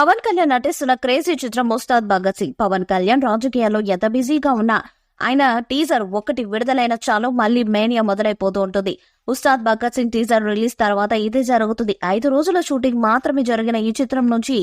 పవన్ కళ్యాణ్ నటిస్తున్న క్రేజీ చిత్రం ఉస్తాద్ భగత్ సింగ్. పవన్ కళ్యాణ్ రాజకీయాల్లో ఎంత బిజీగా ఉన్నా ఆయన టీజర్ ఒకటి విడుదలైన చాలు మళ్లీ మేనియా మొదలైపోతూ ఉంటుంది. ఉస్తాద్ భగత్ సింగ్ టీజర్ రిలీజ్ తర్వాత ఇదే జరుగుతుంది. 5 రోజుల షూటింగ్ మాత్రమే జరిగిన ఈ చిత్రం నుంచి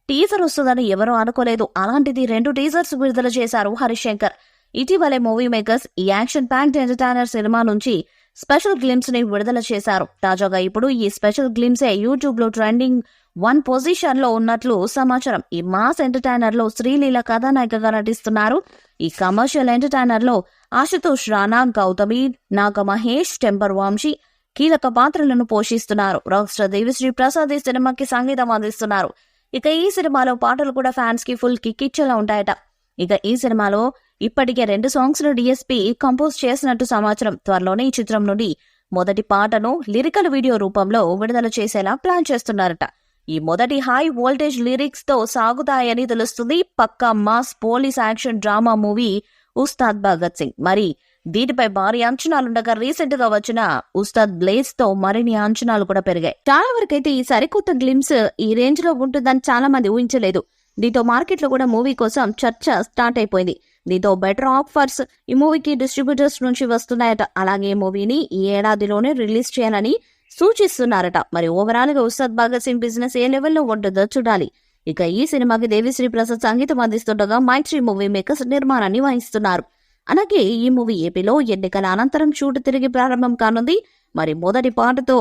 టీజర్ వస్తుందని ఎవరూ అనుకోలేదు. అలాంటిది 2 టీజర్స్ విడుదల చేశారు హరిశంకర్. ఇటీవలే మూవీ మేకర్స్ ఈ యాక్షన్ ప్యాక్డ్ ఎంటర్టైనర్ సినిమా నుంచి స్పెషల్ గ్లిమ్స్ ని విడుదల చేశారు. తాజాగా ఇప్పుడు ఈ స్పెషల్ గ్లిమ్సే యూట్యూబ్ లో ట్రెండింగ్ 1 పొజిషన్ లో ఉన్నట్లు సమాచారం. ఈ మాస్ ఎంటర్టైనర్ లో శ్రీలీల కథానాయికగా నటిస్తున్నారు. ఈ కమర్షియల్ ఎంటర్టైనర్ లో ఆశుతోష్ రాణా, గౌతమి, నాగ మహేష్, టెంపర్ వంశీ కీలక పాత్రలను పోషిస్తున్నారు. రాక్ స్టార్ దేవిశ్రీ ప్రసాద్ ఈ సినిమాకి సంగీతం అందిస్తున్నారు. ఇక ఈ సినిమాలో పాటలు కూడా ఫ్యాన్స్ కి ఫుల్ కిక్ ఇచ్చేలా ఉంటాయట. ఇక ఈ సినిమాలో ఇప్పటికే 2 సాంగ్స్ ను డిఎస్పీ కంపోజ్ చేసినట్టు సమాచారం. త్వరలోనే ఈ చిత్రం నుండి మొదటి పాటను లిరికల్ వీడియో రూపంలో విడుదల చేసేలా ప్లాన్ చేస్తున్నారట. ఈ మొదటి హై వోల్టేజ్ లిరిక్స్ తో సాగుతాయని తెలుస్తుంది. పక్కా mass police action drama movie Ustaad Bhagat Singh. మరి దీనిపై భారీ అంచనాలుండగా రీసెంట్ గా వచ్చిన ఉస్తాద్ బ్లేజ్ తో మరిన్ని అంచనాలు కూడా పెరిగాయి. చాలా వరకైతే ఈ సరికొత్త గ్లిమ్స్ ఈ రేంజ్ లో ఉంటుందని చాలా మంది ఊహించలేదు. దీంతో మార్కెట్ లో కూడా మూవీ కోసం చర్చ స్టార్ట్ అయిపోయింది. దీంతో బెటర్ ఆఫర్స్ ఈ మూవీకి డిస్ట్రిబ్యూటర్స్ నుంచి వస్తున్నాయట. అలాగే ఈ మూవీని ఈ ఏడాదిలోనే రిలీజ్ చేయాలని సూచిస్తున్నారట. మరి ఓవరాల్ గా ఉస్తాద్ భగత్ సింగ్ బిజినెస్ ఏ లెవెల్లో ఉంటుందో చూడాలి. ఇక ఈ సినిమాకి దేవిశ్రీ ప్రసాద్ సంగీతం అందిస్తుండగా మైత్రి మూవీ మేకర్స్ నిర్మాణాన్ని వహిస్తున్నారు. అలాగే ఈ మూవీ ఏపీలో ఎన్నికల అనంతరం షూట్ తిరిగి ప్రారంభం కానుంది. మరి మొదటి పాటతో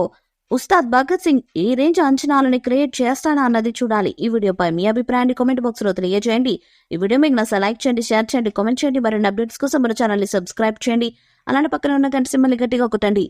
ఉస్తాద్ భగత్ సింగ్ ఈ రేంజ్ అంచనాలని క్రియేట్ చేస్తానా అన్నది చూడాలి. ఈ వీడియోపై మీ అభిప్రాయాన్ని కామెంట్ బాక్స్ లో తెలియజేయండి. ఈ వీడియో మీకు నచ్చితే లైక్ చేయండి, షేర్ చేయండి, కామెంట్ చేయండి. మరిన్ని అప్డేట్స్ కోసం మన ఛానల్ ని సబ్స్క్రైబ్ చేయండి. అలానే పక్కన ఉన్న గంట సింబల్ గట్టిగా కొట్టండి.